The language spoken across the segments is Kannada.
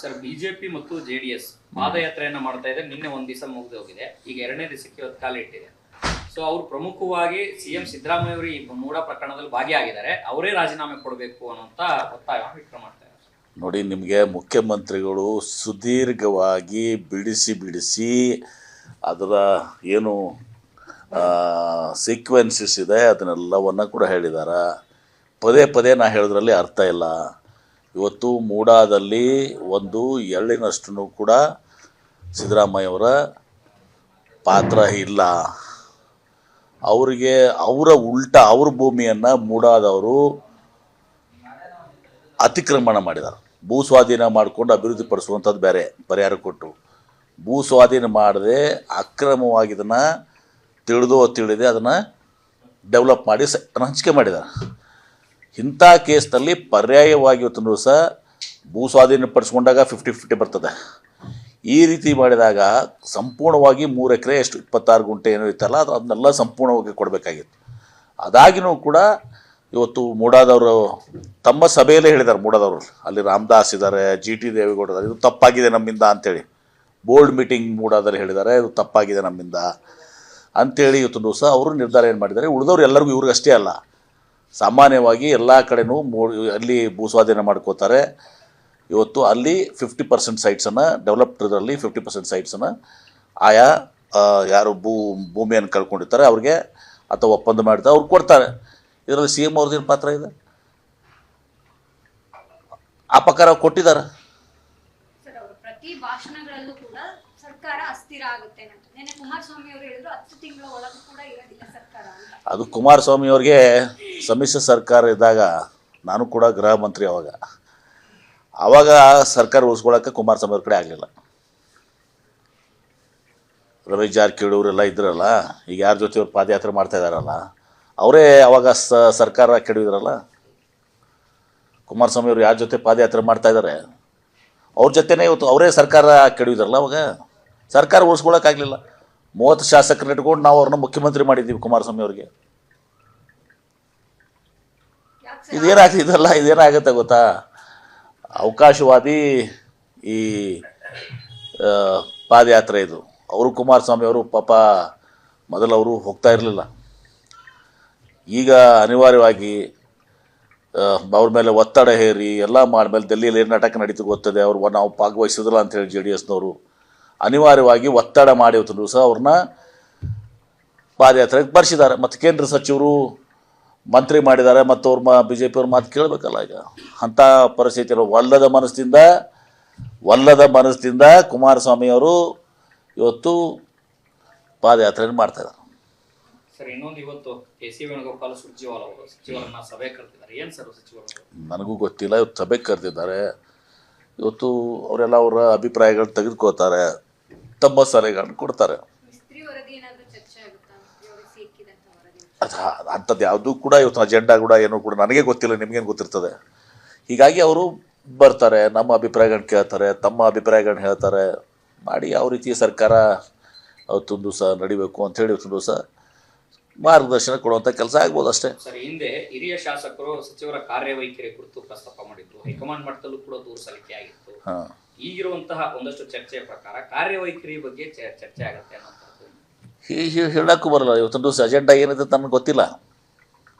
ಸರ್, ಬಿಜೆಪಿ ಮತ್ತು ಜೆಡಿಎಸ್ ಪಾದಯಾತ್ರೆಯನ್ನ ಮಾಡ್ತಾ ಇದೆ. ನಿನ್ನೆ ಒಂದ್ ದಿವಸ ಮುಗಿದು ಹೋಗಿದೆ, ಈಗ ಎರಡನೇ ದಿವಸಕ್ಕೆ ಇವತ್ತು ಕಾಲಿಟ್ಟಿದೆ. ಸೊ ಅವರು ಪ್ರಮುಖವಾಗಿ ಸಿಎಂ ಸಿದ್ದರಾಮಯ್ಯ ಅವರು ಈ ಮೂಡ ಪ್ರಕರಣದಲ್ಲಿ ಭಾಗಿಯಾಗಿದ್ದಾರೆ, ಅವರೇ ರಾಜೀನಾಮೆ ಕೊಡಬೇಕು ಅನ್ನೋಂತ ಒತ್ತಾಯ ವ್ಯಕ್ತ ಮಾಡ್ತಾ ಇದ್ದಾರೆ. ನೋಡಿ, ನಿಮಗೆ ಮುಖ್ಯಮಂತ್ರಿಗಳು ಸುದೀರ್ಘವಾಗಿ ಬಿಡಿಸಿ ಅದರ ಏನು ಸೀಕ್ವೆನ್ಸಸ್ ಇದೆ ಅದನ್ನೆಲ್ಲವನ್ನು ಕೂಡ ಹೇಳಿದ್ದಾರೆ. ಪದೇ ನಾ ಹೇಳೋದ್ರಲ್ಲಿ ಅರ್ಥ ಇಲ್ಲ. ಇವತ್ತು ಮೂಡಾದಲ್ಲಿ ಒಂದು ಎಳ್ಳಿನಷ್ಟು ಕೂಡ ಸಿದ್ದರಾಮಯ್ಯವರ ಪಾತ್ರ ಇಲ್ಲ. ಅವರಿಗೆ ಅವ್ರ ಭೂಮಿಯನ್ನು ಮೂಡಾದವರು ಅತಿಕ್ರಮಣ ಮಾಡಿದ್ದಾರೆ. ಭೂ ಸ್ವಾಧೀನ ಮಾಡಿಕೊಂಡು ಅಭಿವೃದ್ಧಿ ಪಡಿಸುವಂಥದ್ದು ಬೇರೆ, ಪರಿಹಾರ ಕೊಟ್ಟು ಭೂ ಸ್ವಾಧೀನ ಮಾಡದೆ ಅಕ್ರಮವಾಗಿ ಇದನ್ನು ತಿಳಿದೇ ಅದನ್ನು ಡೆವಲಪ್ ಮಾಡಿ ಹಂಚಿಕೆ ಮಾಡಿದ್ದಾರೆ. ಇಂಥ ಕೇಸ್ನಲ್ಲಿ ಪರ್ಯಾಯವಾಗಿ ಇವತ್ತು ಸಹ ಭೂ ಸ್ವಾಧೀನ ಪಡಿಸ್ಕೊಂಡಾಗ 50-50 ಬರ್ತದೆ. ಈ ರೀತಿ ಮಾಡಿದಾಗ ಸಂಪೂರ್ಣವಾಗಿ 3 ಎಕರೆ 26 ಗುಂಟೆ ಏನೋ ಇತ್ತಲ್ಲ ಅದನ್ನೆಲ್ಲ ಸಂಪೂರ್ಣವಾಗಿ ಕೊಡಬೇಕಾಗಿತ್ತು. ಅದಾಗಿನೂ ಕೂಡ ಇವತ್ತು ಮೂಡಾದವರು ತಮ್ಮ ಸಭೆಯಲ್ಲೇ ಹೇಳಿದ್ದಾರೆ. ಮೂಡಾದವರು ಅಲ್ಲಿ ರಾಮದಾಸ್ ಇದ್ದಾರೆ, GT ದೇವೇಗೌಡ ಇದ್ದಾರೆ, ಇದು ತಪ್ಪಾಗಿದೆ ನಮ್ಮಿಂದ ಅಂಥೇಳಿ ಬೋರ್ಡ್ ಮೀಟಿಂಗ್ ಮೂಡಾದಲ್ಲಿ ಹೇಳಿದ್ದಾರೆ, ಇದು ತಪ್ಪಾಗಿದೆ ನಮ್ಮಿಂದ ಅಂಥೇಳಿ ಇವತ್ತು ದಿವಸ ಅವರು ನಿರ್ಧಾರ ಏನು ಮಾಡಿದ್ದಾರೆ. ಉಳಿದವ್ರು ಎಲ್ಲರಿಗೂ ಇವ್ರಿಗಷ್ಟೇ ಅಲ್ಲ, ಸಾಮಾನ್ಯವಾಗಿ ಎಲ್ಲ ಕಡೆನೂ ಅಲ್ಲಿ ಭೂಸ್ವಾಧೀನ ಮಾಡ್ಕೋತಾರೆ. ಇವತ್ತು ಅಲ್ಲಿ 50% ಸೈಟ್ಸನ್ನು ಡೆವಲಪ್ಡ್ರಲ್ಲಿ 50% ಸೈಟ್ಸನ್ನು ಆಯಾ ಯಾರು ಭೂಮಿಯನ್ನು ಕಳ್ಕೊಂಡಿರ್ತಾರೆ ಅವ್ರಿಗೆ ಅಥವಾ ಒಪ್ಪಂದ ಮಾಡ್ತಾರೆ ಅವ್ರು ಕೊಡ್ತಾರೆ. ಇದರಲ್ಲಿ CM ಅವ್ರದ್ದೇನು ಪಾತ್ರ ಇದೆ? ಆ ಪ್ರಕಾರ ಕೊಟ್ಟಿದ್ದಾರೆ. ಪ್ರತಿ ಭಾಷಣಗಳಲ್ಲೂ ಕೂಡ ಸರ್ಕಾರ ಅಸ್ಥಿರ ಆಗುತ್ತೆ ಅಂತ ಕುಮಾರಸ್ವಾಮಿ ಅವರು ಹೇಳಿದ್ರು. 10 ತಿಂಗಳ ಒಳಗೂ ಕೂಡ ಇರೋದಿಲ್ಲ ಸರ್ಕಾರ ಅಂತ. ಅದು ಕುಮಾರಸ್ವಾಮಿ ಅವ್ರಿಗೆ ಸಮ್ಮಿಶ್ರ ಸರ್ಕಾರ ಇದ್ದಾಗ ನಾನು ಕೂಡ ಗೃಹ ಮಂತ್ರಿ ಆವಾಗ ಸರ್ಕಾರ ಉಳಿಸ್ಕೊಳ್ಳೋಕ್ಕೆ ಕುಮಾರಸ್ವಾಮಿ ಅವ್ರ ಕಡೆ ಆಗಲಿಲ್ಲ. ರಮೇಶ್ ಜಾರಕಿಹೊಳಿ ಅವರೆಲ್ಲ ಇದ್ರಲ್ಲ, ಈಗ ಯಾರ ಜೊತೆ ಅವ್ರು ಪಾದಯಾತ್ರೆ ಮಾಡ್ತಾ ಇದ್ದಾರಲ್ಲ ಅವರೇ ಅವಾಗ ಸರ್ಕಾರ ಕೆಡವಿದ್ರಲ್ಲ. ಕುಮಾರಸ್ವಾಮಿ ಅವರು ಯಾರ ಜೊತೆ ಪಾದಯಾತ್ರೆ ಮಾಡ್ತಾ ಇದ್ದಾರೆ ಅವ್ರ ಜೊತೆನೇ ಇವತ್ತು ಅವರೇ ಸರ್ಕಾರ ಕೆಡವಿದ್ರಲ್ಲ. ಅವಾಗ ಸರ್ಕಾರ ಉಳಿಸ್ಕೊಳ್ಳೋಕ್ಕಾಗಲಿಲ್ಲ. 30 ಶಾಸಕರನ್ನ ಇಟ್ಕೊಂಡು ನಾವು ಅವ್ರನ್ನ ಮುಖ್ಯಮಂತ್ರಿ ಮಾಡಿದ್ದೀವಿ ಕುಮಾರಸ್ವಾಮಿ ಅವ್ರಿಗೆ. ಇದೇನಾಗುತ್ತೆ ಗೊತ್ತಾ? ಅವಕಾಶವಾದಿ ಈ ಪಾದಯಾತ್ರೆ ಇದು. ಅವರು ಕುಮಾರಸ್ವಾಮಿ ಅವರು ಪಾಪ ಮೊದಲು ಅವರು ಹೋಗ್ತಾ ಇರಲಿಲ್ಲ. ಈಗ ಅನಿವಾರ್ಯವಾಗಿ ಅವ್ರ ಮೇಲೆ ಒತ್ತಡ ಹೇರಿ ಎಲ್ಲ ಮಾಡ್ಮೇಲೆ ಡೆಲ್ಲಿಯಲ್ಲಿ ಏನು ನಾಟಕ ನಡೀತು ಗೊತ್ತದೆ. ನಾವು ಭಾಗವಹಿಸಿದ್ರಲ್ಲ ಅಂಥೇಳಿ JDSನವರು ಅನಿವಾರ್ಯವಾಗಿ ಒತ್ತಡ ಮಾಡಿ ಇವತ್ತು ದಿವಸ ಅವ್ರನ್ನ ಪಾದಯಾತ್ರೆಗೆ ಬರ್ಸಿದ್ದಾರೆ. ಮತ್ತು ಕೇಂದ್ರ ಸಚಿವರು ಮಂತ್ರಿ ಮಾಡಿದ್ದಾರೆ. ಮತ್ತು ಅವ್ರ BJP ಅವ್ರ ಮಾತು ಕೇಳಬೇಕಲ್ಲ. ಈಗ ಅಂಥ ಪರಿಸ್ಥಿತಿ ಒಲ್ಲದ ಮನಸ್ಸಿಂದ ಕುಮಾರಸ್ವಾಮಿ ಅವರು ಇವತ್ತು ಪಾದಯಾತ್ರೆಯನ್ನು ಮಾಡ್ತಾಯಿದ್ದಾರೆ. ಸರ್, ಇನ್ನೊಂದು ಇವತ್ತು KC ವೇಣುಗೋಪಾಲ್ ಸುರ್ಜೇವಾಲ ಅವರು ಸಚಿವರನ್ನ ಸಭೆ ಕರೆದಿದ್ದಾರೆ. ಏನು ಸರ್ ಸಚಿವರು? ನನಗೂ ಗೊತ್ತಿಲ್ಲ. ಇವತ್ತು ಸಭೆ ಕರೆದಿದ್ದಾರೆ. ಇವತ್ತು ಅವರೆಲ್ಲ ಅವರ ಅಭಿಪ್ರಾಯಗಳು ತೆಗೆದುಕೋತಾರೆ, ತಮ್ಮ ಸಲಹೆಗಳನ್ನು ಕೊಡ್ತಾರೆ. ಅಂಥದ್ದು ಯಾವುದೂ ಕೂಡ ಇವತ್ತು ಅಜೆಂಡಾ ಕೂಡ ಏನೂ ಕೂಡ ನನಗೆ ಗೊತ್ತಿಲ್ಲ, ನಿಮಗೇನು ಗೊತ್ತಿರ್ತದೆ. ಹೀಗಾಗಿ ಅವರು ಬರ್ತಾರೆ, ನಮ್ಮ ಅಭಿಪ್ರಾಯಗಳನ್ನ ಕೇಳ್ತಾರೆ, ತಮ್ಮ ಅಭಿಪ್ರಾಯಗಳನ್ನ ಹೇಳ್ತಾರೆ. ಮಾಡಿ ಯಾವ ರೀತಿ ಸರ್ಕಾರ ಅವತ್ತೊಂದು ದಿವಸ ನಡಿಬೇಕು ಅಂಥೇಳಿ ಇವತ್ತೊಂದು ದಿವಸ ಮಾರ್ಗದರ್ಶನ ಕೊಡುವಂಥ ಕೆಲಸ ಆಗ್ಬೋದು ಅಷ್ಟೇ. ಸರ್, ಹಿಂದೆ ಹಿರಿಯ ಶಾಸಕರು ಸಚಿವರ ಕಾರ್ಯವೈಖರಿ ಕುರಿತು ಪ್ರಸ್ತಾಪ ಮಾಡಿದ್ರು. ಹೈಕಮಾಂಡ್ ಮಟ್ಟದಲ್ಲೂ ಕೂಡ ದೂರು ಸಲ್ಲಿಕೆ ಆಗಿತ್ತು. ಈಗಿರುವಂತಹ ಒಂದಷ್ಟು ಚರ್ಚೆಯ ಪ್ರಕಾರ ಕಾರ್ಯವೈಖರಿ ಬಗ್ಗೆ ಚರ್ಚೆ ಆಗುತ್ತೆ ಅನ್ನೋದು ಹೇಳಕ್ಕೂ ಬರಲ್ಲ. ಇವತ್ತೊಂದು ದಿವಸ ಅಜೆಂಡಾ ಏನಿದೆ ನನಗೆ ಗೊತ್ತಿಲ್ಲ.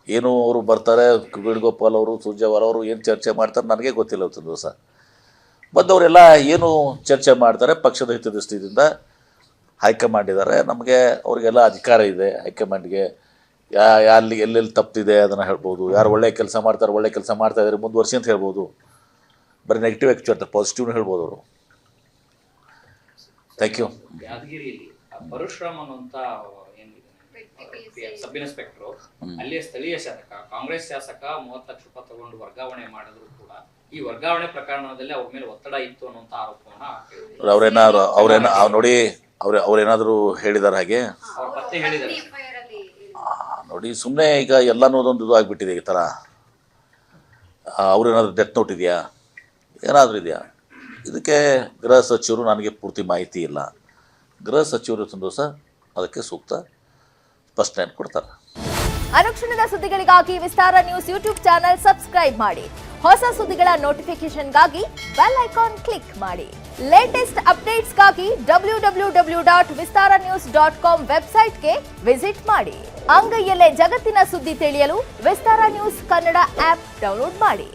ಏನು ಅವರು ಬರ್ತಾರೆ, ವೇಣುಗೋಪಾಲ್ ಅವರು ಸುರ್ಜೇವಾಲ ಅವರು ಏನು ಚರ್ಚೆ ಮಾಡ್ತಾರೆ ನನಗೆ ಗೊತ್ತಿಲ್ಲ. ಇವತ್ತೊಂದು ದಿವಸ ಬಂದವರೆಲ್ಲ ಏನು ಚರ್ಚೆ ಮಾಡ್ತಾರೆ, ಪಕ್ಷದ ಹಿತದೃಷ್ಟಿಯಿಂದ ಹೈಕಮಾಂಡ್ ಇದ್ದಾರೆ. ನಮಗೆ ಅವ್ರಿಗೆಲ್ಲ ಅಧಿಕಾರ ಇದೆ. ಹೈಕಮಾಂಡ್ಗೆ ಅಲ್ಲಿ ಎಲ್ಲೆಲ್ಲಿ ತಪ್ಪಿದೆ ಅದನ್ನು ಹೇಳ್ಬೋದು. ಯಾರು ಒಳ್ಳೆ ಕೆಲಸ ಮಾಡ್ತಾರೆ, ಒಳ್ಳೆ ಕೆಲಸ ಮಾಡ್ತಾಯಿದ್ದಾರೆ, ಮುಂದುವರ್ಸಿ ಅಂತ ಹೇಳ್ಬೋದು. ಬರೀ ನೆಗೆಟಿವ್ ಆ್ಯಕ್ಚುಲಿ ಪಾಸಿಟಿವ್ನ ಹೇಳ್ಬೋದು ಅವರು. Thank you. ಯಾದಗಿರಿಯಲ್ಲಿ ಪರಶುರಾಮ್ ಅನ್ನುವಂಥ ಸಬ್ ಇನ್ಸ್ಪೆಕ್ಟರ್ ಅಲ್ಲಿಯ ಸ್ಥಳೀಯ ಶಾಸಕ, ಕಾಂಗ್ರೆಸ್ ಶಾಸಕ 30 ಲಕ್ಷ ರೂಪಾಯಿ ತಗೊಂಡು ವರ್ಗಾವಣೆ ಮಾಡಿದ್ರು ಕೂಡ ಈ ವರ್ಗಾವಣೆ ಪ್ರಕರಣದಲ್ಲಿ ಅವ್ರ ಮೇಲೆ ಒತ್ತಡ ಇತ್ತು ಅನ್ನುವಂಥ ಆರೋಪವನ್ನ ನೋಡಿ ಅವ್ರೇನಾದರೂ ಹೇಳಿದಾರೆ ಹಾಗೆ ಅವ್ರ ಪತ್ತೆ ಹೇಳಿದ್ದಾರೆ. ನೋಡಿ, ಸುಮ್ಮನೆ ಈಗ ಎಲ್ಲನೂ ಒಂದು ಇದು ಆಗಿಬಿಟ್ಟಿದೆ ಈ ಥರ. ಅವ್ರೇನಾದರೂ ಡೆತ್ ನೋಟ್ ಇದೆಯಾ, ಏನಾದರೂ ಇದೆಯಾ? ಇದಕ್ಕೆ ಗೃಹ ಸಚಿವರು ನನಗೆ ಪೂರ್ತಿ ಮಾಹಿತಿ ಇಲ್ಲ. ಗೃಹ ಸಚಿವರು ಒಂದು ದಿವಸ ಅದಕ್ಕೆ ಸೂಕ್ತ ಸ್ಪಷ್ಟನೆ ಕೊಡ್ತಾರೆ. ಅನುಕ್ಷಣದ ಸುದ್ದಿಗಳಿಗಾಗಿ ವಿಸ್ತಾರ ನ್ಯೂಸ್ ಯೂಟ್ಯೂಬ್ ಚಾನೆಲ್ ಸಬ್ಸ್ಕ್ರೈಬ್ ಮಾಡಿ. ಹೊಸ ಸುದ್ದಿಗಳ ನೋಟಿಫಿಕೇಶನ್ಗಾಗಿ ಬೆಲ್ ಐಕಾನ್ ಕ್ಲಿಕ್ ಮಾಡಿ. ಲೇಟೆಸ್ಟ್ ಅಪ್ಡೇಟ್ಸ್ಗಾಗಿ www.vistaranews.com ವೆಬ್ಸೈಟ್ಗೆ ವಿಸಿಟ್ ಮಾಡಿ. ಅಂಗೈಯಲ್ಲೇ ಜಗತ್ತಿನ ಸುದ್ದಿ ತಿಳಿಯಲು ವಿಸ್ತಾರ ನ್ಯೂಸ್ ಕನ್ನಡ ಆಪ್ ಡೌನ್ಲೋಡ್ ಮಾಡಿ.